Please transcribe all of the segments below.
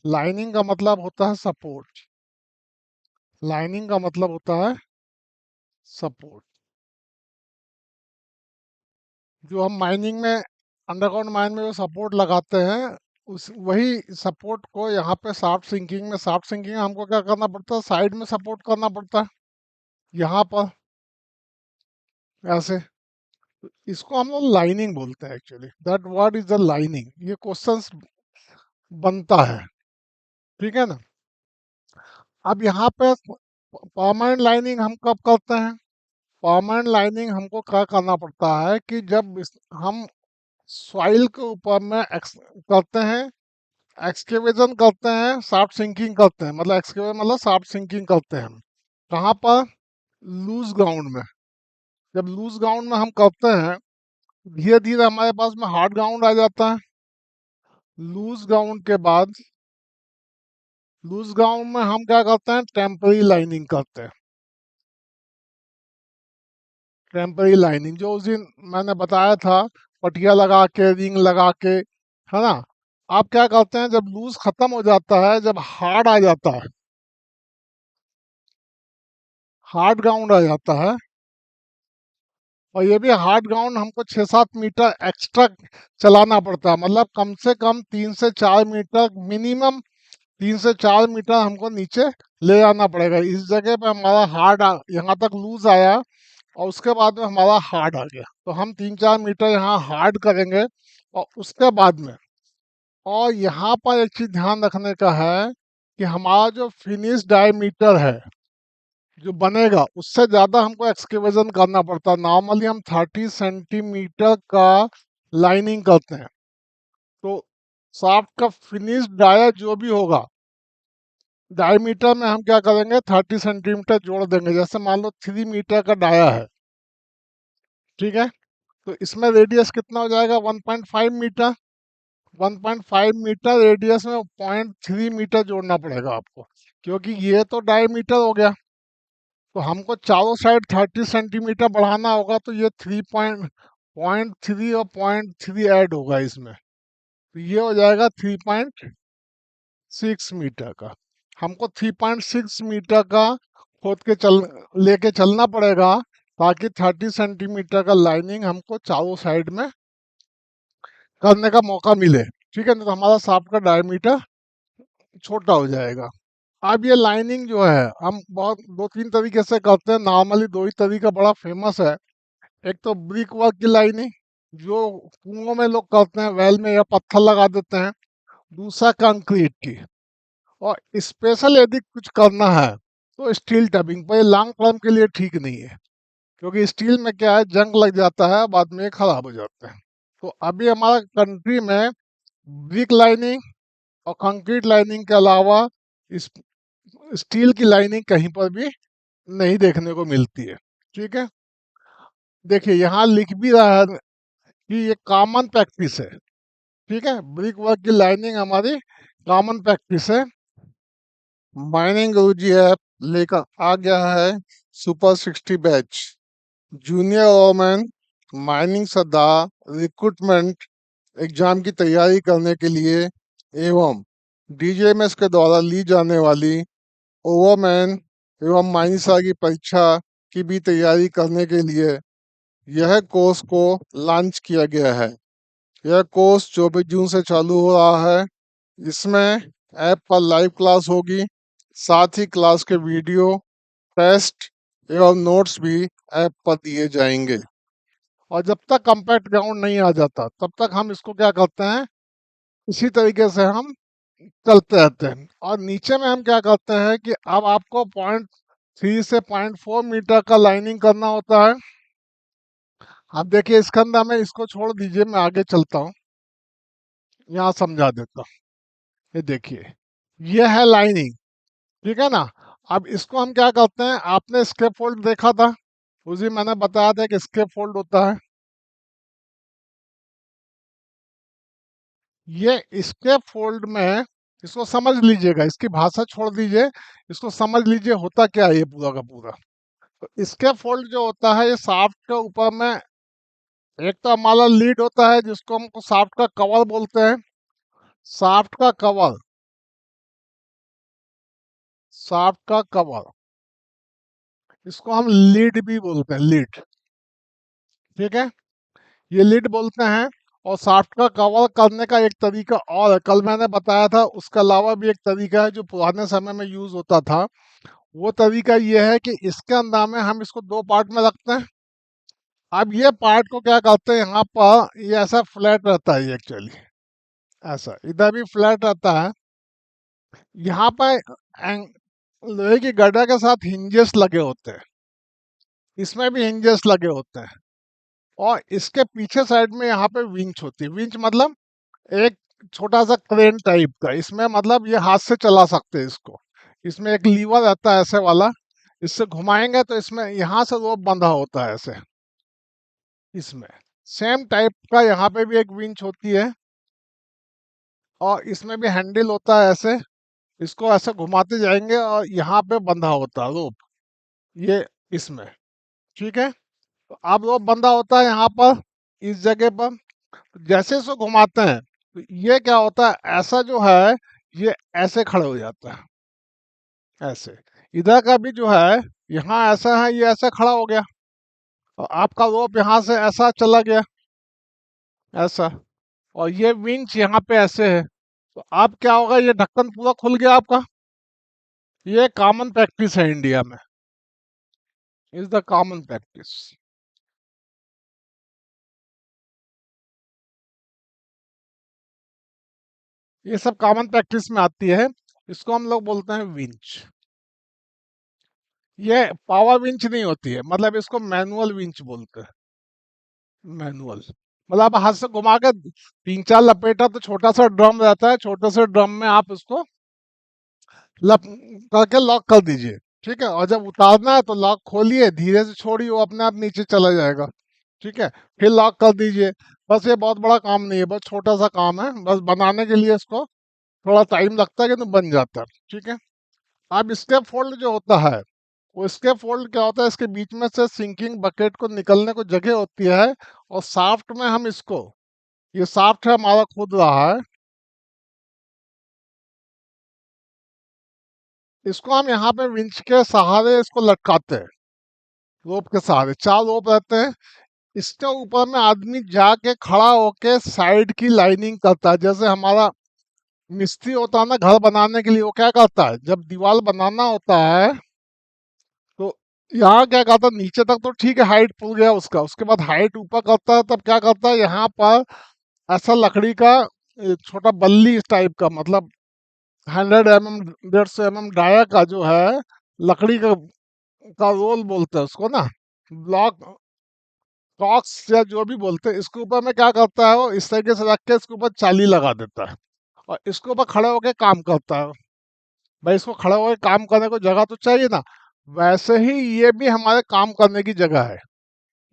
Lining का मतलब होता है सपोर्ट। लाइनिंग का मतलब होता है सपोर्ट। जो हम माइनिंग में, अंडरग्राउंड माइन में जो सपोर्ट लगाते हैं, उस वही सपोर्ट को यहाँ पे शाफ्ट सिंकिंग में, शाफ्ट सिंकिंग में हमको क्या करना पड़ता है, साइड में सपोर्ट करना पड़ता है, यहाँ पर ऐसे। इसको हम लोग लाइनिंग बोलते हैं actually. That what is the lining, ये क्वेश्चंस बनता है, ठीक है ना। अब यहाँ पे परमानेंट लाइनिंग हम कब करते हैं? परमानेंट लाइनिंग हमको क्या करना पड़ता है कि जब हम सॉइल के ऊपर में करते हैं, एक्सकेवेशन करते हैं, शाफ्ट सिंकिंग करते हैं, मतलब एक्सकेवेशन मतलब शाफ्ट सिंकिंग करते हैं हम। कहाँ पर? लूज ग्राउंड में। जब लूज ग्राउंड में हम करते हैं, धीरे धीरे हमारे पास में हार्ड ग्राउंड आ जाता है। लूज ग्राउंड के बाद, लूज ग्राउंड में हम क्या करते हैं, टेम्पररी लाइनिंग करते हैं। टेम्पररी लाइनिंग जो उस दिन मैंने बताया था, पटिया लगा के, रिंग लगा के, है ना। आप क्या करते हैं, जब लूज खत्म हो जाता है, जब हार्ड आ जाता है, हार्ड ग्राउंड आ जाता है, और ये भी हार्ड ग्राउंड हमको 6-7 मीटर एक्स्ट्रा चलाना पड़ता है, मतलब कम से कम 3 से 4 मीटर मिनिमम, 3 से 4 मीटर हमको नीचे ले जाना पड़ेगा। इस जगह पे हमारा हार्ड यहाँ तक लूज आया, और उसके बाद में हमारा हार्ड आ गया, तो हम 3-4 मीटर यहाँ हार्ड करेंगे। और उसके बाद में, और यहाँ पर एक चीज ध्यान रखने का है कि हमारा जो फिनिश डायमीटर है जो बनेगा, उससे ज्यादा हमको एक्सकेवेशन करना पड़ता है। नॉर्मली हम 30 सेंटीमीटर का लाइनिंग करते हैं, तो शाफ्ट का फिनिश डाया जो भी होगा, डायमीटर में हम क्या करेंगे, 30 सेंटीमीटर जोड़ देंगे। जैसे मान लो 3 मीटर का डाया है, ठीक है, तो इसमें रेडियस कितना हो जाएगा, 1.5 मीटर। 1.5 मीटर रेडियस में 0.3 मीटर जोड़ना पड़ेगा आपको, क्योंकि ये तो डायमीटर हो गया, तो हमको चारों साइड 30 सेंटीमीटर बढ़ाना होगा, तो ये 3.3 और 0.3 ऐड होगा इसमें, तो ये हो जाएगा 3.6 मीटर का। हमको 3.6 मीटर का खोद के लेके चलना पड़ेगा, ताकि 30 सेंटीमीटर का लाइनिंग हमको चारों साइड में करने का मौका मिले, ठीक है ना। तो हमारा सांप का डायमीटर छोटा हो जाएगा। अब ये लाइनिंग जो है हम बहुत 2-3 तरीके से करते हैं। नॉर्मली दो ही तरीका बड़ा फेमस है। एक तो ब्रिक वर्क की लाइनिंग, जो कुओं में लोग करते हैं, वेल में या पत्थर लगा देते हैं। दूसरा कंक्रीट की। और स्पेशल यदि कुछ करना है तो स्टील टबिंग, पर ये लॉन्ग टर्म के लिए ठीक नहीं है, क्योंकि स्टील में क्या है, जंग लग जाता है, बाद में ये खराब हो जाते हैं। तो अभी हमारा कंट्री में ब्रिक लाइनिंग और कंक्रीट लाइनिंग के अलावा इस स्टील की लाइनिंग कहीं पर भी नहीं देखने को मिलती है, ठीक है। देखिए यहाँ लिख भी रहा है कि ये कॉमन प्रैक्टिस है, ठीक है। ब्रिक वर्क की लाइनिंग हमारी कॉमन प्रैक्टिस है। माइनिंग गुरुजी ऐप लेकर आ गया है सुपर 60 बैच। जूनियर ओरमैन माइनिंग सदा रिक्रूटमेंट एग्जाम की तैयारी करने के लिए एवं डीजेएमएस के द्वारा ली जाने वाली ओवरमैन एवं माइनिंग की परीक्षा की भी तैयारी करने के लिए यह कोर्स को लॉन्च किया गया है। यह कोर्स 24 जून से चालू हो रहा है। इसमें ऐप पर लाइव क्लास होगी, साथ ही क्लास के वीडियो, टेस्ट एवं नोट्स भी ऐप पर दिए जाएंगे। और जब तक कॉम्पैक्ट ग्राउंड नहीं आ जाता, तब तक हम इसको क्या करते हैं, इसी तरीके से हम चलते रहते हैं। और नीचे में हम क्या करते हैं कि अब आपको 0.3 से 0.4 मीटर का लाइनिंग करना होता है। अब देखिए इसके अंदर में, इसको छोड़ दीजिए, मैं आगे चलता हूँ, यहाँ समझा देता हूँ। ये देखिए, ये है लाइनिंग, ठीक है ना। अब इसको हम क्या करते हैं, आपने स्केप फोल्ड देखा था, उस दिन मैंने बताया था कि स्केप फोल्ड होता है। ये स्केप फोल्ड में, इसको समझ लीजिएगा, इसकी भाषा छोड़ दीजिए, इसको समझ लीजिए होता क्या है ये पूरा का पूरा। तो स्केप फोल्ड जो होता है, ये शाफ्ट के ऊपर में एक तो हमारा लीड होता है, जिसको हमको शाफ्ट का कवर बोलते हैं। शाफ्ट का कवर शाफ्ट का कवर, इसको हम लीड भी बोलते हैं, लीड। ठीक है, ये लीड बोलते हैं। और शाफ्ट का कवर करने का एक तरीका और है, कल मैंने बताया था, उसके अलावा भी एक तरीका है जो पुराने समय में यूज होता था। वो तरीका ये है कि इसके अंदर में हम इसको दो पार्ट में रखते हैं। अब ये पार्ट को क्या करते हैं, यहाँ पर ये ऐसा फ्लैट रहता है एक्चुअली, ऐसा इधर भी फ्लैट रहता है। यहाँ पर लोहे की गर्डर के साथ हिंजेस लगे होते हैं, इसमें भी हिंजेस लगे होते हैं। और इसके पीछे साइड में यहाँ पे विंच होती है। विंच मतलब एक छोटा सा क्रेन टाइप का, इसमें मतलब ये हाथ से चला सकते हैं इसको। इसमें एक लीवर रहता है ऐसे वाला, इससे घुमाएंगे तो इसमें यहाँ से रोप बंधा होता है ऐसे। इसमें सेम टाइप का यहाँ पे भी एक विंच होती है, और इसमें भी हैंडल होता है ऐसे। इसको ऐसे घुमाते जाएंगे और यहाँ पे बंधा होता है रोप, ये इसमें। ठीक है, तो अब रोप बंधा होता है यहाँ पर, इस जगह पर। जैसे इसको घुमाते हैं तो ये क्या होता है, ऐसा जो है ये ऐसे खड़े हो जाता है, ऐसे। इधर का भी जो है यहाँ ऐसा है, ये ऐसे खड़ा हो गया। और आपका रोप यहाँ से ऐसा चला गया, ऐसा। और ये विंच यहाँ पे ऐसे है, तो अब क्या होगा, ये ढक्कन पूरा खुल गया आपका। ये कॉमन प्रैक्टिस है इंडिया में, इज द कॉमन प्रैक्टिस। ये सब कॉमन प्रैक्टिस में आती है। इसको हम लोग बोलते हैं विंच। ये पावर विंच नहीं होती है, मतलब इसको मैनुअल विंच बोलते हैं, मैनुअल। मतलब आप हाथ से घुमा के तीन चार लपेटा तो छोटा सा ड्रम रहता है, छोटे से ड्रम में आप उसको लप करके लॉक कर दीजिए। ठीक है, और जब उतारना है तो लॉक खोलिए, धीरे से छोड़िए, वो अपने आप नीचे चला जाएगा। ठीक है, फिर लॉक कर दीजिए। बस ये बहुत बड़ा काम नहीं है, बस छोटा सा काम है, बस बनाने के लिए इसको थोड़ा टाइम लगता है कि तो बन जाता है। ठीक है, अब स्टेप फोल्ड जो होता है, वो स्टेप फोल्ड क्या होता है, इसके बीच में से सिंकिंग बकेट को निकलने को जगह होती है। और साफ्ट में हम इसको, ये साफ्ट है हमारा खुद रहा है, इसको हम यहाँ पे विंच के सहारे इसको लटकाते हैं, रोप के सहारे। चार रोप रहते हैं, इसके ऊपर में आदमी जाके खड़ा होके साइड की लाइनिंग करता है। जैसे हमारा मिस्त्री होता है ना घर बनाने के लिए, वो क्या करता है, जब दीवार बनाना होता है तो यहाँ क्या करता है, नीचे तक तो ठीक है, हाइट पुल गया उसका, उसके बाद हाइट ऊपर करता है, तब क्या करता है, यहाँ पर ऐसा लकड़ी का छोटा बल्ली इस टाइप का, मतलब 100 mm 150 mm डाया का जो है, लकड़ी का रोल बोलते हैं उसको ना, ब्लॉक, टॉक्स या जो भी बोलते हैं। इसके ऊपर में क्या करता है, वो इस तरीके से रख के इसके ऊपर चाली लगा देता है, और इसके ऊपर खड़े होकर काम करता है। भाई इसको खड़े होकर काम करने को जगह तो चाहिए ना, वैसे ही ये भी हमारे काम करने की जगह है।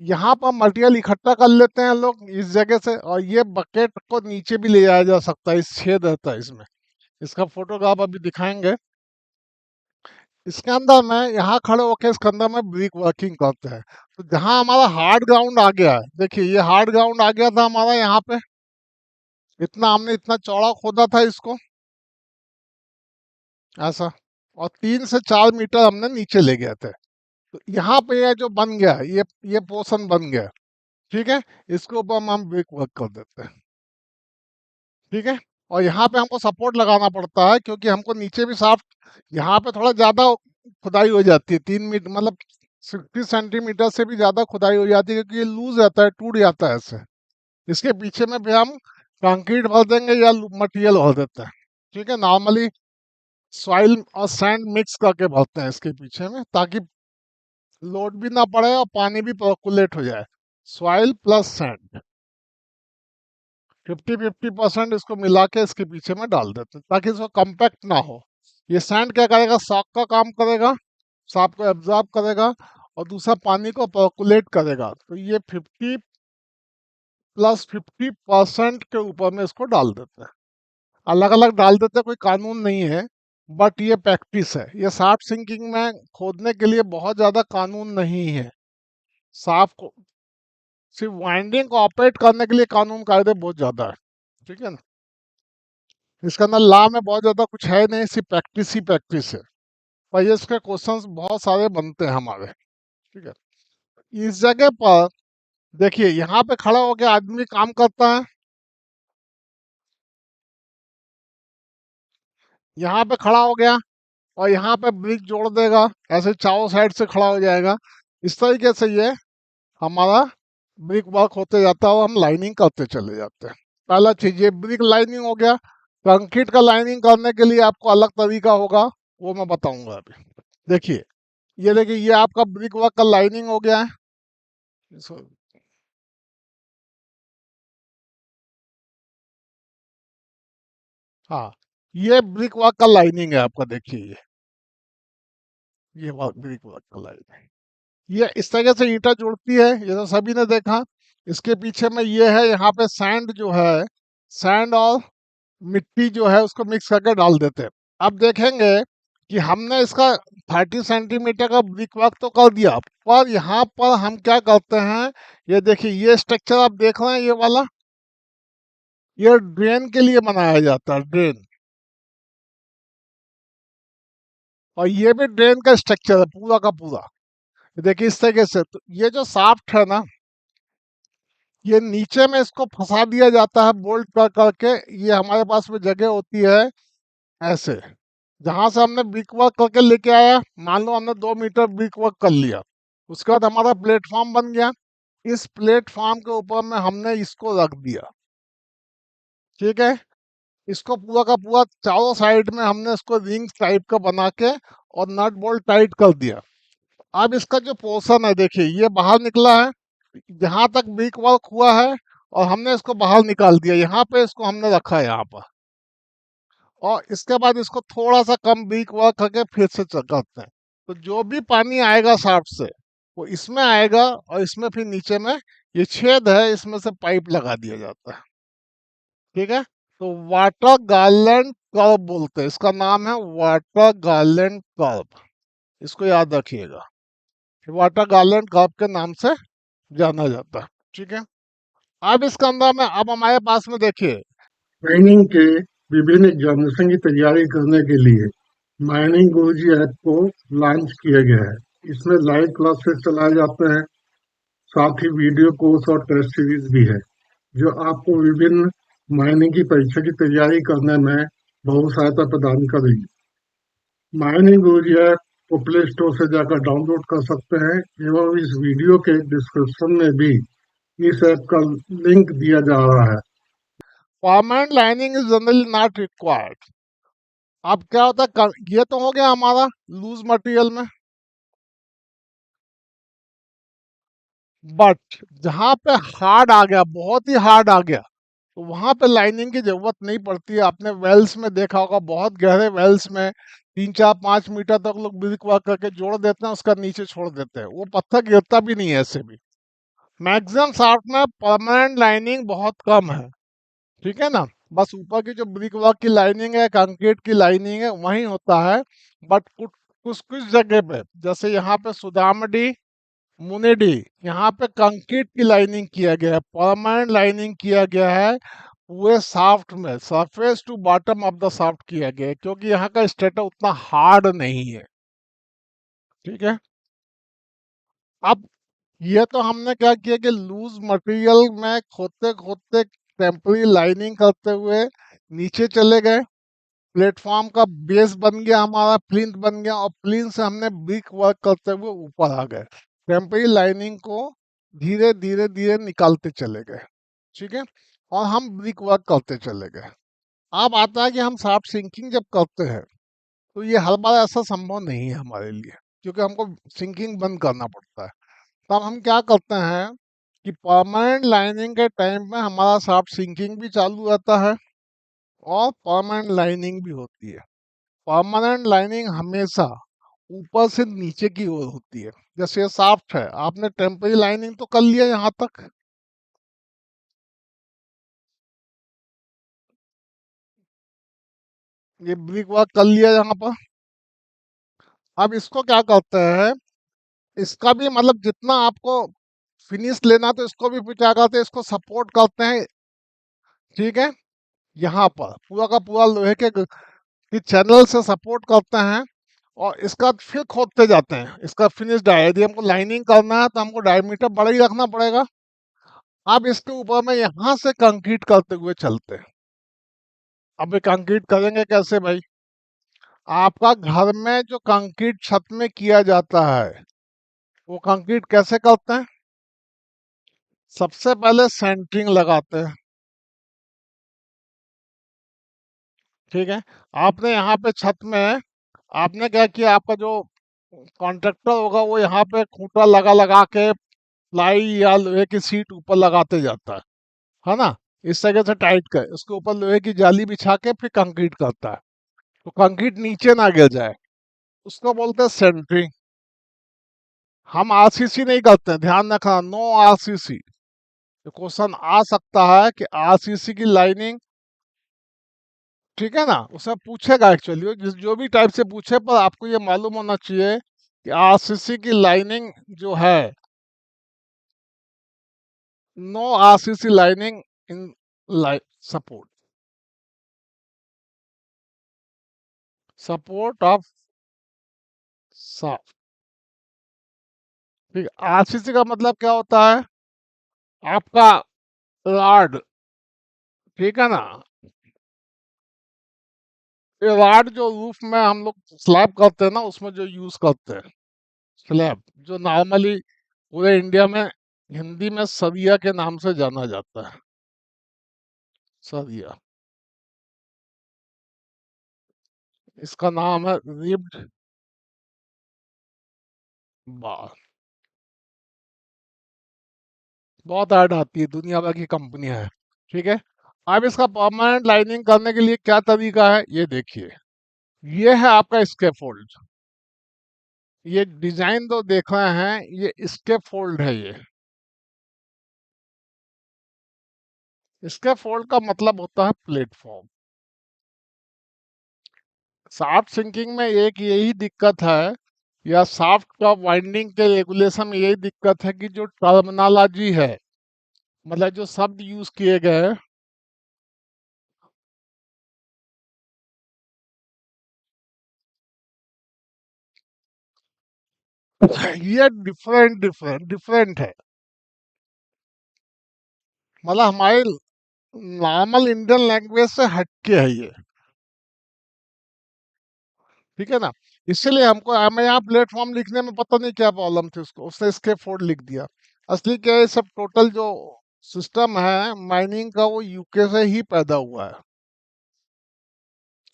यहाँ पर मटेरियल इकट्ठा कर लेते हैं लोग इस जगह से, और ये बकेट को नीचे भी ले जाया जा सकता है, इस छेद रहता है इसमें। इसका फोटोग्राफ अभी दिखाएंगे। इसके अंदर में यहाँ खड़े होकर इसके अंदर में ब्रिक वर्किंग करते हैं। तो जहाँ हमारा हार्ड ग्राउंड आ गया है, देखिए ये हार्ड ग्राउंड आ गया था हमारा यहाँ पे, इतना हमने इतना चौड़ा खोदा था इसको, ऐसा। और 3 से 4 मीटर हमने नीचे ले गए थे। तो यहाँ पे ये जो बन गया है, ये पोर्शन बन गया। ठीक है, इसके ऊपर हम ब्रिक वर्क कर देते हैं। ठीक है, और यहाँ पे हमको सपोर्ट लगाना पड़ता है, क्योंकि हमको नीचे भी साफ, यहाँ पे थोड़ा ज्यादा खुदाई हो जाती है, 3 मीटर मतलब 60 सेंटीमीटर से भी ज्यादा खुदाई हो जाती है, क्योंकि ये लूज रहता है, टूट जाता है ऐसे। इसके पीछे में भी हम कंक्रीट भर देंगे या मटेरियल भर देते हैं। ठीक है, नॉर्मली सॉइल और सैंड मिक्स करके भरते हैं इसके पीछे में, ताकि लोड भी ना पड़े और पानी भी पर्कुलेट हो जाए। सॉइल प्लस सैंड 50-50% इसको मिला के इसके पीछे में डाल देते हैं, ताकि इसको कम्पैक्ट ना हो। ये सैंड क्या करेगा, शॉक का काम करेगा, शॉक को एब्जॉर्ब करेगा, और दूसरा पानी को पर्कुलेट करेगा। तो ये 50 + 50% के ऊपर में इसको डाल देते हैं। अलग अलग डाल देते हैं, कोई कानून नहीं है, बट ये प्रैक्टिस है। ये साफ सिंकिंग में खोदने के लिए बहुत ज्यादा कानून नहीं है। साफ को सिर्फ वाइंडिंग को ऑपरेट करने के लिए कानून कायदे बहुत ज्यादा है। ठीक है ना, इसके अंदर लॉ में बहुत ज्यादा कुछ है नहीं, सिर्फ प्रैक्टिस ही प्रैक्टिस है। पेजेस के क्वेश्चंस बहुत सारे बनते हैं हमारे। ठीक है, इस जगह पर देखिए, यहाँ पे खड़ा होकर आदमी काम करता है, यहाँ पे खड़ा हो गया और यहाँ पे ब्रिक जोड़ देगा, ऐसे चारों साइड से खड़ा हो जाएगा। इस तरीके से ये हमारा ब्रिक वर्क होते जाता है और हम लाइनिंग करते चले जाते हैं। पहला चीज ये ब्रिक लाइनिंग हो गया। कंक्रीट का लाइनिंग करने के लिए आपको अलग तरीका होगा, वो मैं बताऊंगा अभी। देखिए, ये देखिए, ये आपका ब्रिक वर्क का लाइनिंग हो गया है। इसको- हाँ, ये ब्रिक वर्क का लाइनिंग है आपका, देखिए ये वर्क ब्रिक वर्क का लाइनिंग। ये इस तरह से ईंटा जुड़ती है, ये तो सभी ने देखा। इसके पीछे में ये है, यहाँ पे सैंड जो है, सैंड और मिट्टी जो है उसको मिक्स करके डाल देते हैं। अब देखेंगे कि हमने इसका 30 सेंटीमीटर का ब्रिक वर्क तो कर दिया, पर यहाँ पर हम क्या करते हैं, ये देखिए, ये स्ट्रक्चर आप देख रहे हैं, ये वाला, ये ड्रेन के लिए बनाया जाता है, ड्रेन। और ये भी ड्रेन का स्ट्रक्चर है पूरा का पूरा। देखिए इस तरीके से, तो ये जो शाफ्ट है ना, ये नीचे में इसको फंसा दिया जाता है बोल्ट कर करके। ये हमारे पास में जगह होती है ऐसे, जहां से हमने ब्रिक वर्क करके लेके आया, मान लो हमने 2 मीटर ब्रिक वर्क कर लिया, उसके बाद हमारा प्लेटफॉर्म बन गया। इस प्लेटफॉर्म के ऊपर में हमने इसको रख दिया। ठीक है, इसको पूरा का पूरा चारों साइड में हमने इसको रिंग टाइप का बना के और नट बोल्ट टाइट कर दिया। अब इसका जो पोर्शन है, देखिए ये बाहर निकला है, जहां तक ब्रिक वर्क हुआ है, और हमने इसको बाहर निकाल दिया, यहाँ पे इसको हमने रखा है यहाँ पर। और इसके बाद इसको थोड़ा सा कम ब्रिक वर्क करके फिर से करते हैं। तो जो भी पानी आएगा शाफ्ट से, वो इसमें आएगा, और इसमें फिर नीचे में ये छेद है, इसमें से पाइप लगा दिया जाता है। ठीक है, तो वाटर गार्लेंड कर्व बोलते हैं, इसका नाम है वाटर गार्लेंड कर्व। इसको याद रखिएगा, वाटर गार्लेंड कर्व के नाम से जाना जाता है। ठीक है, अब इसके अंदर में, अब हमारे पास में देखिए, माइनिंग के विभिन्न एग्जामिनेशन की तैयारी करने के लिए माइनिंग गुरुजी ऐप को लॉन्च किया गया है। इसमें लाइव क्लासेस चलाए जाते हैं, साथ ही वीडियो कोर्स और टेस्ट सीरीज भी है, जो आपको विभिन्न मायने की परीक्षा की तैयारी करने में बहुत सहायता प्रदान करेगी। माइनिंग गुरुजी ऐप को प्ले स्टोर से जाकर डाउनलोड कर सकते हैं, एवं इस वीडियो के डिस्क्रिप्शन में भी इस ऐप का लिंक दिया जा रहा है। Permanent lining is generally not required. अब क्या होता है, ये तो हो गया हमारा लूज मटेरियल में, बट जहां पे हार्ड आ गया, बहुत ही हार्ड आ गया, तो वहां पे लाइनिंग की जरूरत नहीं पड़ती है। आपने वेल्स में देखा होगा, बहुत गहरे वेल्स में 3 4 5 मीटर तक लोग ब्रिक वर्क करके जोड़ देते हैं, उसका नीचे छोड़ देते हैं, वो पत्थर गिरता भी नहीं है ऐसे भी। मैक्सिमम शाफ्ट में परमानेंट लाइनिंग बहुत कम है। ठीक है ना, बस ऊपर की जो ब्रिक वर्क की लाइनिंग है, कंक्रीट की लाइनिंग है, वही होता है। बट कुछ कुछ कुछ जगह पे, जैसे यहाँ पे सुदामडी, मुनेडी, यहाँ पे कंक्रीट की लाइनिंग किया गया है, परमानेंट लाइनिंग किया गया है, पूरे शाफ्ट में surface to bottom of the shaft किया गया है, क्योंकि यहाँ का स्ट्रेटा उतना हार्ड नहीं है। ठीक है, अब ये तो हमने क्या किया कि लूज मटेरियल में खोदते खोदते टेम्पररी लाइनिंग करते हुए नीचे चले गए, प्लेटफॉर्म का बेस बन गया, हमारा प्लिंथ बन गया, और प्लिंथ से हमने ब्रिक वर्क करते हुए ऊपर आ गए, टेम्पररी लाइनिंग को धीरे धीरे धीरे निकालते चले गए। ठीक है, और हम ब्रिक वर्क करते चले गए। अब आता है कि हम शाफ्ट सिंकिंग जब करते हैं, तो ये हर बार ऐसा संभव नहीं है हमारे लिए, क्योंकि हमको सिंकिंग बंद करना पड़ता है। तब हम क्या करते हैं कि परमानेंट लाइनिंग के टाइम में हमारा शाफ्ट सिंकिंग भी चालू रहता है, और परमानेंट लाइनिंग भी होती है। परमानेंट लाइनिंग हमेशा ऊपर से नीचे की ओर होती है। जैसे ये शाफ्ट है, आपने टेम्पररी लाइनिंग तो कर लिया यहाँ तक, ये ब्रिक वर्क कर लिया यहाँ पर। अब इसको क्या करते हैं, इसका भी मतलब जितना आपको फिनिश लेना, तो इसको भी फिर क्या करते हैं, इसको सपोर्ट करते हैं। ठीक है, यहाँ पर पूरा का पूरा लोहे के की चैनल से सपोर्ट करते हैं, और इसका फिर खोदते जाते हैं, इसका फिनिश डाई, यदि हमको लाइनिंग करना है तो हमको डायमीटर बड़ा ही रखना पड़ेगा। अब इसके ऊपर में यहाँ से कंक्रीट करते हुए चलते हैं। अब ये कंक्रीट करेंगे कैसे भाई? आपका घर में जो कंक्रीट छत में किया जाता है, वो कंक्रीट कैसे करते हैं? सबसे पहले सेंटरिंग लगाते हैं, ठीक है। आपने यहाँ पे छत में, आपने क्या किया, आपका जो कॉन्ट्रैक्टर होगा वो यहाँ पे खूंटा लगा लगा के प्लाई या लोहे की सीट ऊपर लगाते जाता है ना। इस तरह से टाइट कर, उसके ऊपर लोहे की जाली बिछा के फिर कंक्रीट करता है, तो कंक्रीट नीचे ना गिर जाए, उसको बोलते हैं सेंटरिंग। हम आरसीसी नहीं करते हैं, ध्यान रखना, नो आरसीसी। तो क्वेश्चन आ सकता है कि आरसीसी की लाइनिंग, ठीक है ना, उसमें पूछेगा एक्चुअली, जिस जो भी टाइप से पूछे, पर आपको ये मालूम होना चाहिए कि आरसीसी की लाइनिंग जो है, no RCC lining in light support, support of soft, ठीक है। आरसीसी का मतलब क्या होता है? आपका रॉड, ठीक है ना, ये रॉड जो रूफ में हम लोग स्लैब करते हैं ना, उसमें जो यूज करते हैं, स्लैब जो नॉर्मली पूरे इंडिया में हिंदी में सरिया के नाम से जाना जाता है, सरिया, इसका नाम है रिब्ड बार। बहुत ऐड आती है, दुनिया भर की कंपनियां हैं, ठीक है। अब इसका परमानेंट लाइनिंग करने के लिए क्या तरीका है, ये देखिए। ये है आपका स्कैफोल्ड, ये डिजाइन तो देख रहे हैं, ये स्कैफोल्ड है ये। स्कैफोल्ड का मतलब होता है प्लेटफॉर्म। शाफ्ट सिंकिंग में एक यही दिक्कत है, या शाफ्ट का वाइंडिंग के रेगुलेशन में यही दिक्कत है कि जो टर्मिनोलॉजी है, मतलब जो शब्द यूज किए गए हैं, ये डिफरेंट डिफरेंट डिफरेंट है। मतलब हमारे नॉर्मल इंडियन लैंग्वेज से हटके है ये, ठीक है ना। इसीलिए हमको, हमें यहाँ प्लेटफॉर्म लिखने में पता नहीं क्या प्रॉब्लम थी, उसको उसने स्केप फोर्ड लिख दिया। असली क्या है, सब टोटल जो सिस्टम है माइनिंग का, वो यूके से ही पैदा हुआ है,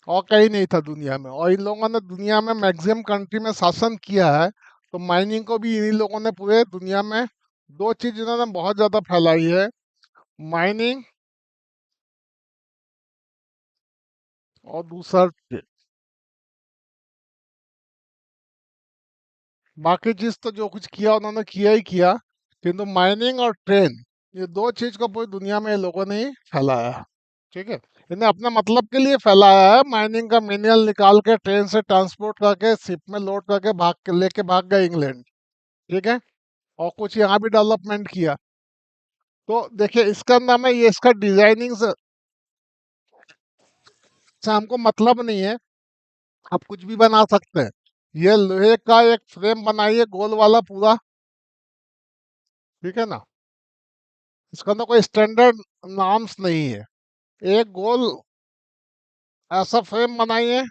और कहीं नहीं था दुनिया में। और इन लोगों ने दुनिया में मैक्सिमम कंट्री में शासन किया है, तो माइनिंग को भी इन्हीं लोगों ने पूरे दुनिया में, दो चीज इन्होंने बहुत ज्यादा फैलाई है, माइनिंग और दूसरा ट्रेड। बाकी चीज तो जो कुछ किया उन्होंने किया ही किया, किंतु माइनिंग और ट्रेन, ये दो चीज को पूरी दुनिया में ये लोगों ने ही फैलाया है, ठीक है। इन्हें अपने मतलब के लिए फैलाया है, माइनिंग का मिनरल निकाल के ट्रेन से ट्रांसपोर्ट करके शिप में लोड करके भाग के लेके भाग गए इंग्लैंड, ठीक है। और कुछ यहाँ भी डेवलपमेंट किया। तो देखिए इसका अंदर में ये इसका डिजाइनिंग से हमको मतलब नहीं है, आप कुछ भी बना सकते हैं। ये लोहे का एक फ्रेम बनाइए गोल वाला पूरा, ठीक है ना, इसका अंदर कोई स्टैंडर्ड नॉर्म्स नहीं है। एक गोल ऐसा फ्रेम बनाइए,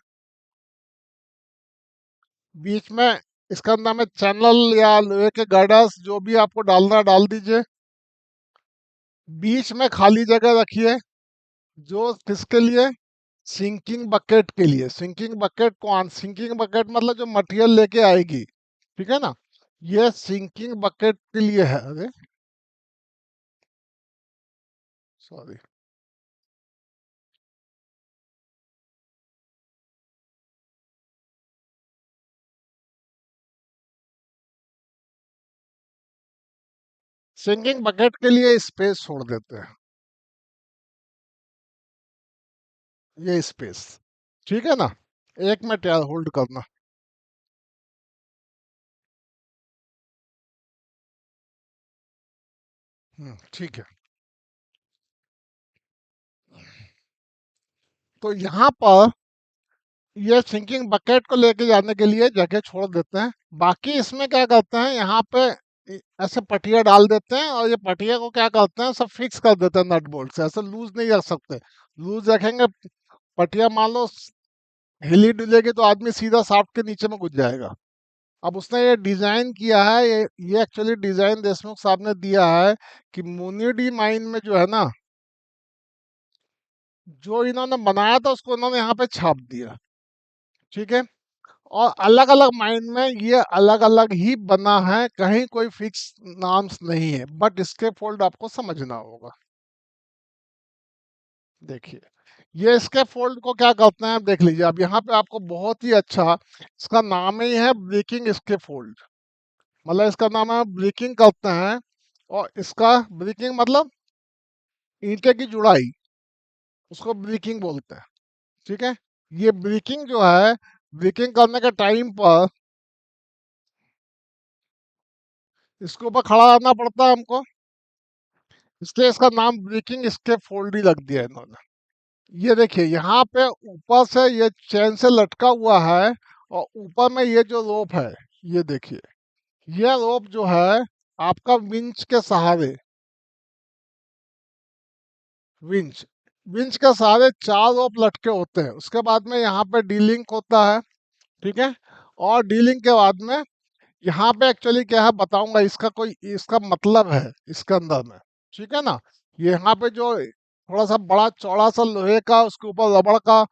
बीच में इसका अंदर में चैनल या लोहे के गार्डर्स जो भी आपको डालना डाल दीजिए, बीच में खाली जगह रखिए, जो किसके लिए, सिंकिंग बकेट के लिए। सिंकिंग बकेट कौन, सिंकिंग बकेट मतलब जो मटेरियल लेके आएगी, ठीक है ना, ये सिंकिंग बकेट के लिए है। अरे सॉरी, सिंकिंग बकेट के लिए स्पेस छोड़ देते हैं, ये स्पेस, ठीक है ना। एक मिनट यार, होल्ड करना। ठीक है। तो यहाँ पर ये सिंकिंग बकेट को लेके जाने के लिए जगह छोड़ देते हैं। बाकी इसमें क्या करते हैं, यहाँ पे ऐसे पटिया डाल देते हैं, और ये पटिया को क्या करते हैं, सब फिक्स कर देते हैं नट बोल्ट से। ऐसे लूज नहीं रख सकते। लूज रखेंगे, पटिया मान लो हिली डुलेगी तो आदमी सीधा शाफ्ट के नीचे में घुस जाएगा। अब उसने ये डिजाइन किया है, ये एक्चुअली डिजाइन देशमुख साहब ने दिया है कि मुनिडी माइन में जो है ना, जो इन्होंने बनाया था उसको इन्होंने यहाँ पे छाप दिया। ठीक है। और अलग अलग माइन में ये अलग अलग ही बना है, कहीं कोई फिक्स नाम्स नहीं है, बट इसके फोल्ड आपको समझना होगा। देखिए, ये इसके फोल्ड को क्या करते हैं, देख लीजिए। अब यहाँ पे आपको बहुत ही अच्छा, इसका नाम ही है ब्रेकिंग इसके फोल्ड। मतलब इसका नाम है ब्रेकिंग करते हैं। और इसका ब्रेकिंग मतलब ईंटे की जुड़ाई, उसको ब्रेकिंग बोलते हैं। ठीक है। ये ब्रेकिंग जो है, ब्रेकिंग करने के टाइम पर इसके ऊपर खड़ा रहना पड़ता है हमको, इसलिए इसका नाम ब्रेकिंग इसके फोल्ड ही रख दिया है इन्होंने। ये देखिए, यहाँ पे ऊपर से ये चैन से लटका हुआ है, और ऊपर में ये जो रोप है, ये देखिए, ये रोप जो है आपका विंच के सहारे, विंच विंच के सहारे चार रोप लटके होते हैं। उसके बाद में यहाँ पे डीलिंक होता है। ठीक है। और डीलिंक के बाद में यहाँ पे एक्चुअली क्या है बताऊंगा, इसका कोई इसका मतलब है इसके अंदर में। ठीक है ना। ये यहाँ पे जो थोड़ा सा बड़ा चौड़ा सा लोहे का, उसके ऊपर रबड़ का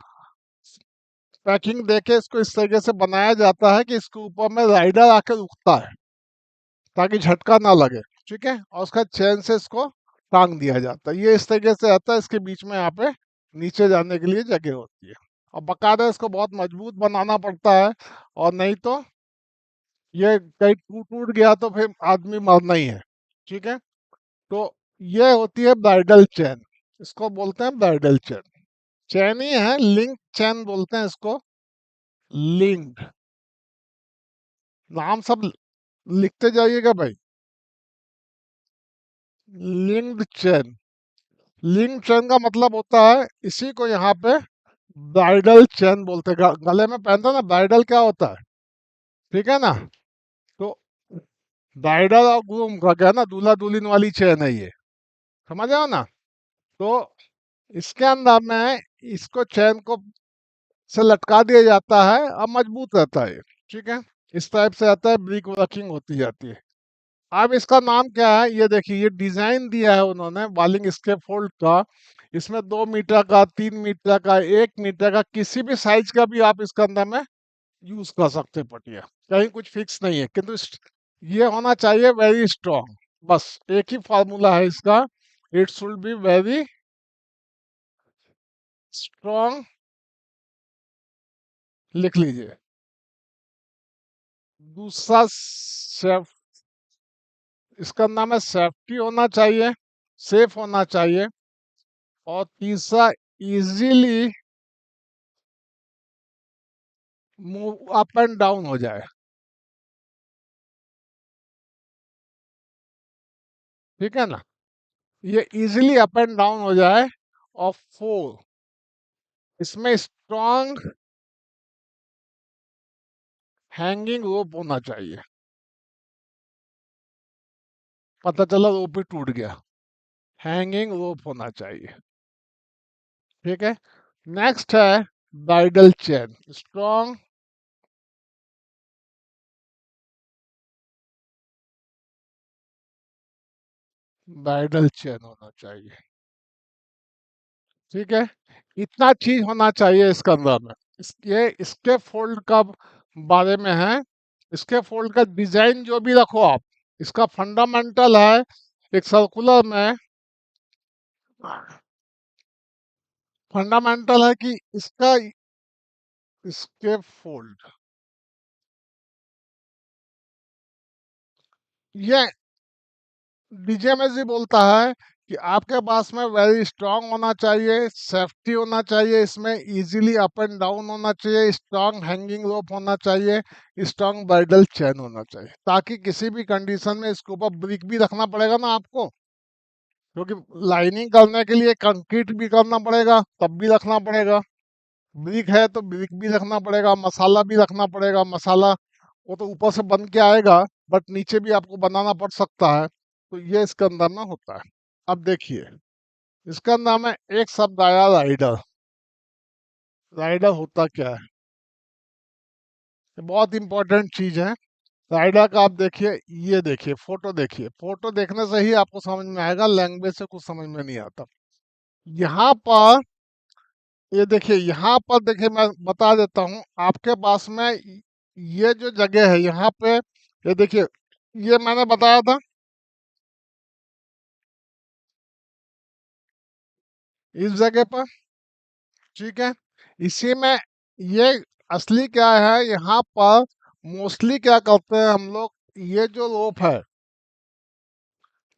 पैकिंग देके इसको इस तरीके से बनाया जाता है कि इसके ऊपर में राइडर आके रुकता है, ताकि झटका ना लगे। ठीक है। और उसका चैन से इसको टांग दिया जाता है। ये इस तरीके से आता है, इसके बीच में यहाँ पे नीचे जाने के लिए जगह होती है। और बकायदा इसको बहुत मजबूत बनाना पड़ता है, और नहीं तो ये कहीं टूट टूट गया तो फिर आदमी मरना ही है। ठीक है। तो ये होती है ब्राइडल चेन, इसको बोलते हैं ब्राइडल चेन। चेन ही है, लिंक चेन बोलते हैं इसको। लिंक्ड, नाम सब लिखते जाइएगा भाई। लिंक्ड चेन, लिंक चेन का मतलब होता है, इसी को यहाँ पे ब्राइडल चेन बोलते हैं। गले में पहनते हैं ना, ब्राइडल क्या होता है, ठीक है ना। तो ब्राइडल और ग्रूम का क्या है ना, दूल्हा दुल्हन वाली चेन है ये, समझ आओ ना। तो इसके अंदर में इसको चैन को से लटका दिया जाता है, अब मजबूत रहता है ये। ठीक है। इस टाइप से आता है, ब्रिक वर्किंग होती जाती है। अब इसका नाम क्या है, ये देखिए, ये डिजाइन दिया है उन्होंने वालिंग स्कैफोल्ड का। इसमें 2 मीटर का, 3 मीटर का, 1 मीटर का, किसी भी साइज का भी आप इसके अंदर में यूज कर सकते हैं पटिया। कहीं कुछ फिक्स नहीं है, किंतु ये होना चाहिए वेरी स्ट्रांग। बस एक ही फार्मूला है इसका, it should be very strong. लिख लीजिए। दूसरा सेफ, इसका नाम है सेफ्टी होना चाहिए, सेफ होना चाहिए। और तीसरा easily move up and down हो जाए। ठीक है ना। ये इजीली अप एंड डाउन हो जाए। और फोर, इसमें स्ट्रांग हैंगिंग रोप होना चाहिए। पता चला रोप ही टूट गया, हैंगिंग रोप होना चाहिए। ठीक है। नेक्स्ट है bridal chain, strong bridal chain होना चाहिए। ठीक है। इतना चीज होना चाहिए इसके अंदर में। ये इसके फोल्ड का बारे में है। इसके फोल्ड का डिजाइन जो भी रखो आप, इसका फंडामेंटल है एक सर्कुलर में। फंडामेंटल है कि इसका, इसके फोल्ड, ये डीजेएमएसजी बोलता है कि आपके पास में वेरी स्ट्रांग होना चाहिए, सेफ्टी होना चाहिए, इसमें इजीली अप एंड डाउन होना चाहिए, स्ट्रांग हैंगिंग रोप होना चाहिए, स्ट्रांग ब्राइडल चेन होना चाहिए, ताकि किसी भी कंडीशन में इसके ऊपर ब्रिक भी रखना पड़ेगा ना आपको, क्योंकि लाइनिंग करने के लिए कंक्रीट भी करना पड़ेगा, तब भी रखना पड़ेगा। ब्रिक है तो ब्रिक भी रखना पड़ेगा, मसाला भी रखना पड़ेगा। मसाला वो तो ऊपर से बन के आएगा, बट नीचे भी आपको बनाना पड़ सकता है, तो ये इसके अंदर में होता है। अब देखिए, इसका नाम है, एक शब्द आया राइडर। राइडर होता क्या है? ये बहुत इंपॉर्टेंट चीज है। राइडर का आप देखिए, ये देखिए, फोटो देखिए, फोटो देखने से ही आपको समझ में आएगा, लैंग्वेज से कुछ समझ में नहीं आता। यहाँ पर, ये देखिए, यहाँ पर देखिए, मैं बता देता हूँ आपके पास में, ये जो जगह है यहाँ पे, ये देखिए, ये मैंने बताया था, इस जगह पर, ठीक है। इसी में ये असली क्या है, यहाँ पर मोस्टली क्या करते हैं हम लोग, ये जो रोप है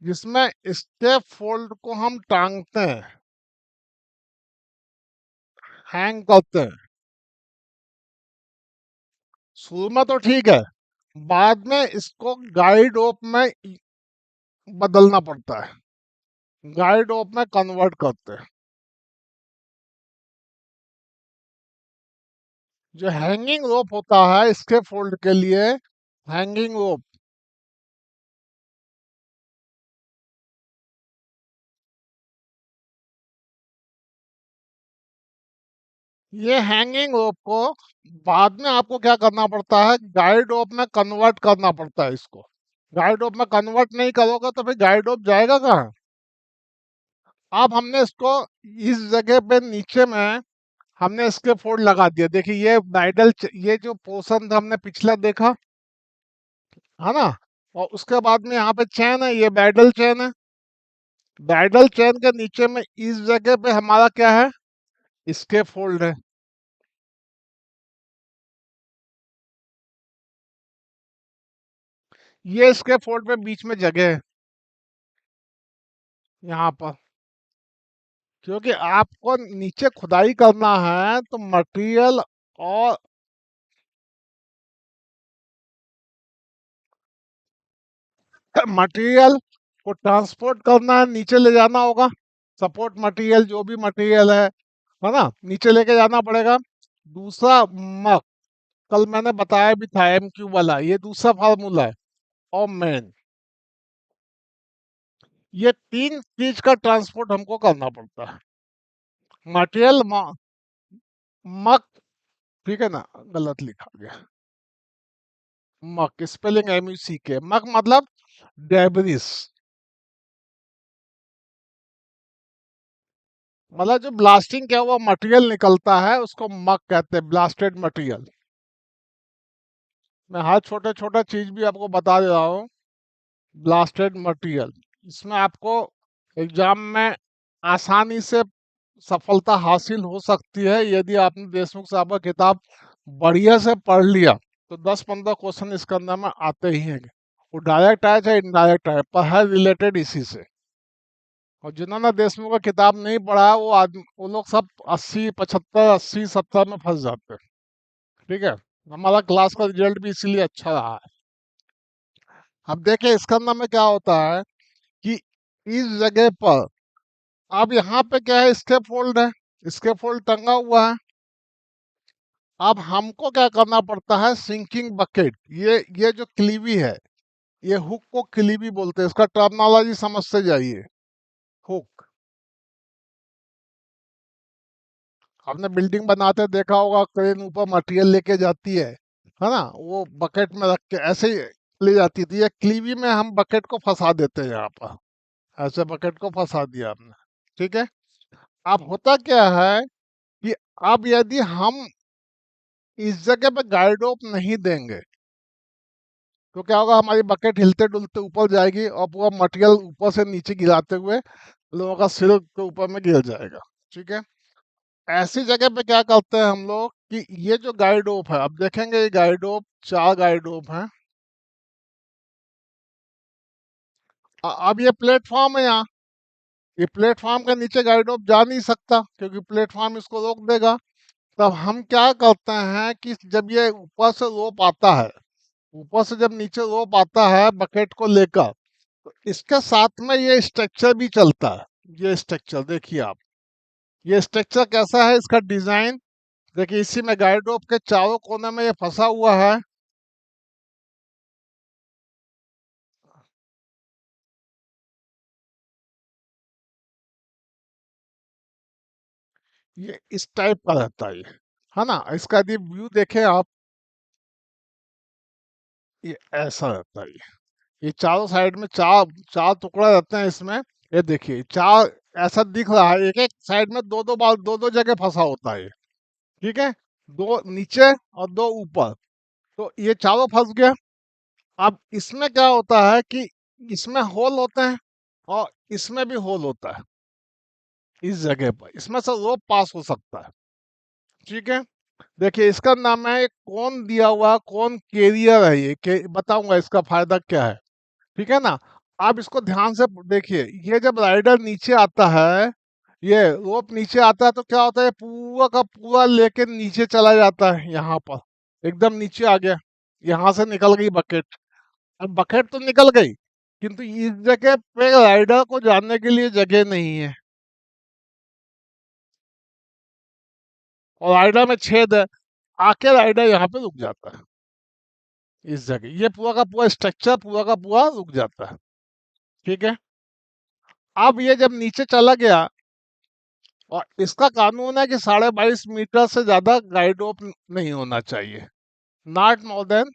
जिसमें स्टेप फोल्ड को हम टांगते हैं, हैंग करते हैं। शुरू में तो ठीक है, बाद में इसको गाइड रोप में बदलना पड़ता है, गाइड रोप में कन्वर्ट करते हैं। जो हैंगिंग रोप होता है इसके फोल्ड के लिए, हैंगिंग रोप, ये हैंगिंग रोप को बाद में आपको क्या करना पड़ता है, गाइड रोप में कन्वर्ट करना पड़ता है इसको। गाइड रोप में कन्वर्ट नहीं करोगे तो फिर गाइड रोप जाएगा कहाँ? अब हमने इसको इस जगह पे नीचे में हमने इसके फोल्ड लगा दिया। देखिए, ये ब्राइडल, ये जो पोर्शन था हमने पिछला देखा है ना, और उसके बाद में यहाँ पे चैन है, ये ब्राइडल चैन है। ब्राइडल चैन के नीचे में इस जगह पे हमारा क्या है, इसके फोल्ड है। ये इसके फोल्ड पे बीच में जगह है, यहाँ पर। क्योंकि आपको नीचे खुदाई करना है तो मटेरियल, और मटेरियल को ट्रांसपोर्ट करना है, नीचे ले जाना होगा। सपोर्ट मटेरियल, जो भी मटेरियल है ना, नीचे लेके जाना पड़ेगा। दूसरा, मक, कल मैंने बताया भी था, MQ वाला, ये दूसरा फार्मूला है। और मेन, ये तीन चीज का ट्रांसपोर्ट हमको करना पड़ता है। मटेरियल, मक, ठीक है ना, गलत लिखा गया। मक स्पेलिंग MUCK, मक मतलब डेब्रिस, मतलब जो ब्लास्टिंग किया हुआ मटेरियल निकलता है उसको मक कहते हैं, ब्लास्टेड मटेरियल। मैं हर छोटे छोटा चीज भी आपको बता दे रहा हूँ। ब्लास्टेड मटेरियल, इसमें आपको एग्जाम में आसानी से सफलता हासिल हो सकती है यदि आपने देशमुख साहब का किताब बढ़िया से पढ़ लिया, तो 10-15 क्वेश्चन इसके अंदर में आते ही हैं। वो डायरेक्ट आए चाहे इनडायरेक्ट आए, पर है रिलेटेड इसी से। और जिन्होंने देशमुख का किताब नहीं पढ़ा है, वो आदमी, वो लोग सब 80, 75, 80, 70 में फंस जाते हैं। ठीक है, हमारा क्लास का रिजल्ट भी इसीलिए अच्छा रहा है। अब देखिए, इसके अंदर में क्या होता है कि इस जगह पर, अब यहाँ पे क्या है, स्केप फोल्ड है, स्केप फोल्ड टंगा हुआ है। अब हमको क्या करना पड़ता है, सिंकिंग बकेट, ये जो क्लीवी है, ये हुक को क्लीवी बोलते हैं, इसका टर्मिनोलॉजी समझते जाइए। हुक, आपने बिल्डिंग बनाते देखा होगा, क्रेन ऊपर मटेरियल लेके जाती है ना, वो बकेट में रख के ऐसे ही ले जाती थी। ये क्लीवी में हम बकेट को फंसा देते हैं यहाँ पर, ऐसे बकेट को फंसा दिया हमने। ठीक है। अब होता क्या है कि अब यदि हम इस जगह पे गाइड रोप नहीं देंगे तो क्या होगा, हमारी बकेट हिलते डुलते ऊपर जाएगी और पूरा मटेरियल ऊपर से नीचे गिराते हुए लोगों का सिर के ऊपर में गिर जाएगा। ठीक है। ऐसी जगह पे क्या करते हैं हम लोग कि ये जो गाइड रोप है, अब देखेंगे, ये गाइड रोप, 4 गाइड रोप हैं। अब ये प्लेटफॉर्म है यहाँ, ये प्लेटफॉर्म के नीचे गाइड रोप जा नहीं सकता क्योंकि प्लेटफॉर्म इसको रोक देगा। तब हम क्या करते हैं कि जब ये ऊपर से रोप आता है, ऊपर से जब नीचे रोप आता है बकेट को लेकर, तो इसके साथ में ये स्ट्रक्चर भी चलता है। ये स्ट्रक्चर देखिए आप, ये स्ट्रक्चर कैसा है, इसका डिजाइन देखिए इसी में गाइड रोप के चारों कोने में ये फंसा हुआ है। ये इस टाइप का रहता है ना। इसका यदि व्यू देखें आप, ये ऐसा रहता है। ये चारों साइड में चार चार टुकड़ा रहते हैं इसमें। ये देखिए चार ऐसा दिख रहा है, एक एक साइड में दो दो बार दो दो जगह फंसा होता है ये, ठीक है। दो नीचे और दो ऊपर, तो ये चारों फंस गए। अब इसमें क्या होता है कि इसमें होल होते हैं और इसमें भी होल होता है। इस जगह पर इसमें से रोप पास हो सकता है, ठीक है। देखिए इसका नाम है, एक कौन दिया हुआ कौन कैरियर है ये के, बताऊंगा इसका फायदा क्या है, ठीक है ना। आप इसको ध्यान से देखिए, ये जब राइडर नीचे आता है, ये रोप नीचे आता है तो क्या होता है, पूरा का पूरा लेके नीचे चला जाता है यहाँ पर, एकदम नीचे आ गया। यहाँ से निकल गई बकेट। अब बकेट तो निकल गई, किंतु इस जगह पे राइडर को जाने के लिए जगह नहीं है, और राइडर में छेद है, आके राइडर यहाँ पे रुक जाता है इस जगह। ये पूरा का पूरा स्ट्रक्चर पूरा का पूरा रुक जाता है, ठीक है। अब ये जब नीचे चला गया, और इसका कानून है कि 22.5 मीटर से ज्यादा गाइड रोप नहीं होना चाहिए, not more than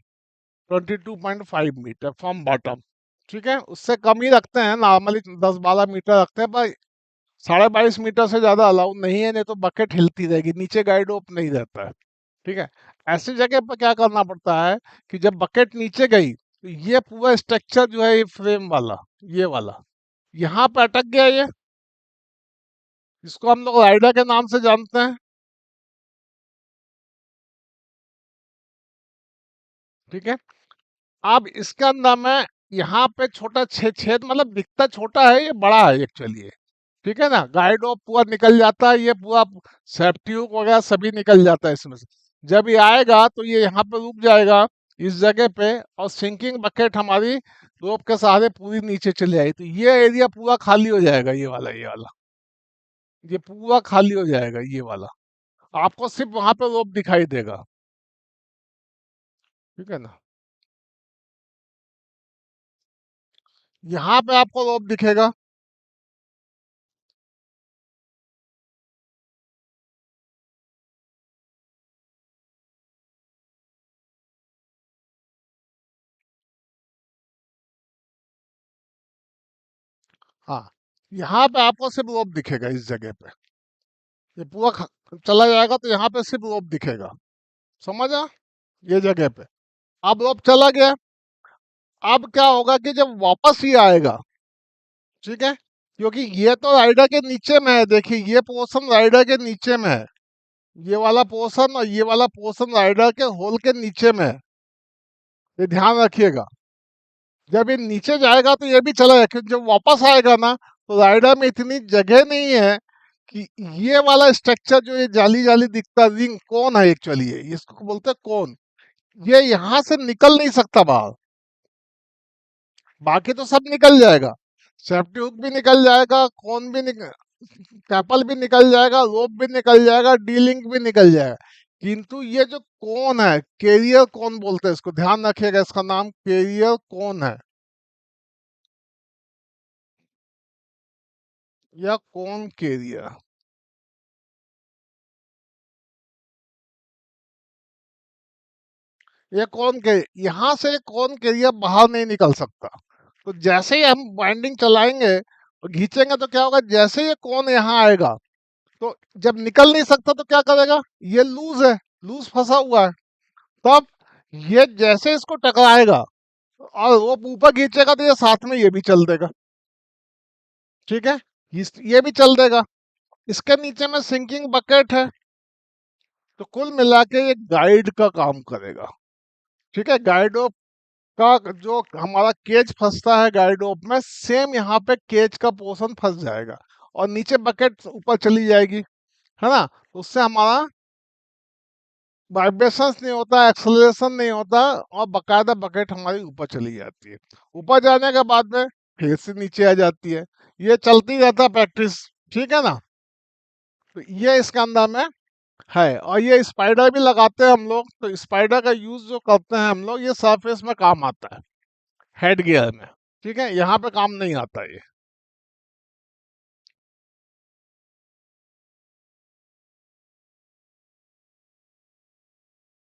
22.5 metre from bottom, ठीक है। उससे कम ही रखते हैं नॉर्मली, 10-12 मीटर रखते हैं, पर 22.5 मीटर से ज्यादा अलाउ नहीं है, नहीं तो बकेट हिलती रहेगी, नीचे गाइड रोप नहीं रहता है, ठीक है। ऐसी जगह पर क्या करना पड़ता है कि जब बकेट नीचे गई तो ये पूरा स्ट्रक्चर जो है, ये फ्रेम वाला, ये वाला यहाँ पे अटक गया ये, इसको हम लोग राइडर के नाम से जानते हैं, ठीक है। अब इसके अंदर में यहाँ पे छोटा छेद छेद, मतलब दिखता छोटा है, ये बड़ा है एक्चुअली, ठीक है ना। गाइड ऑफ पूरा निकल जाता है, ये पूरा सेफ्टी हुक वगैरह सभी निकल जाता है इसमें से। जब ये आएगा तो ये यहाँ पे रुक जाएगा इस जगह पे, और सिंकिंग बकेट हमारी रोप के सहारे पूरी नीचे चली आई, तो ये एरिया पूरा खाली हो जाएगा, ये वाला ये पूरा खाली हो जाएगा, ये वाला। आपको सिर्फ वहां पे रोप दिखाई देगा, ठीक है ना। यहाँ पे आपको रोप दिखेगा। हाँ, यहाँ पे आपको सिर्फ रोप दिखेगा इस जगह पे। ये पूरा चला जाएगा तो यहाँ पे सिर्फ रोप दिखेगा, समझा, ये जगह पे। अब रोप चला गया। अब क्या होगा कि जब वापस ही आएगा, ठीक है, क्योंकि ये तो राइडर के नीचे में है, देखिए ये पोर्शन राइडर के नीचे में है, ये वाला पोर्शन और ये वाला पोर्शन राइडर के होल के नीचे में है, ये ध्यान रखिएगा। जब ये नीचे जाएगा तो ये भी चला जाएगा, क्योंकि जब वापस आएगा ना, तो राइडर में इतनी जगह नहीं है कि ये वाला स्ट्रक्चर जो ये जाली जाली दिखता रिंग कौन है एक्चुअली, ये इसको बोलते हैं कौन, ये यहाँ से निकल नहीं सकता बाहर। बाकी तो सब निकल जाएगा, सेफ्टी हुक भी निकल जाएगा, कौन भी निकल, कैपल भी निकल जाएगा, रोप भी निकल जाएगा, डी लिंक भी निकल जाएगा, किंतु ये जो कौन है, कैरियर कौन बोलते हैं इसको, ध्यान रखिएगा, इसका नाम कैरियर कौन है, या कौन कैरियर। ये कौन के यहाँ से कौन कैरियर बाहर नहीं निकल सकता। तो जैसे ही हम बाइंडिंग चलाएंगे और खींचेंगे तो क्या होगा, जैसे ये कौन यहाँ आएगा, तो जब निकल नहीं सकता तो क्या करेगा, ये लूज है, लूज फंसा हुआ है, तब ये जैसे इसको टकराएगा और वो ऊपर खींचेगा तो ये साथ में ये भी चल देगा, ठीक है, ये भी चल देगा। इसके नीचे में सिंकिंग बकेट है, तो कुल मिला के ये गाइड का काम करेगा, ठीक है। गाइड का जो हमारा केज फंसता है गाइड रोप में, सेम यहाँ पे केज का पोर्शन फंस जाएगा, और नीचे बकेट ऊपर चली जाएगी, है ना। तो उससे हमारा वाइब्रेशंस नहीं होता, एक्सेलरेशन नहीं होता, और बकायदा बकेट हमारी ऊपर चली जाती है। ऊपर जाने के बाद में फिर से नीचे आ जाती है, ये चलती रहता है प्रैक्टिस, ठीक है ना। तो ये इसके अंदर में है। और ये स्पाइडर भी लगाते हैं हम लोग, तो स्पाइडर का यूज जो करते हैं हम लोग, ये सरफेस में काम आता है, हेड गियर में। ठीक है, यहाँ पे काम नहीं आता ये।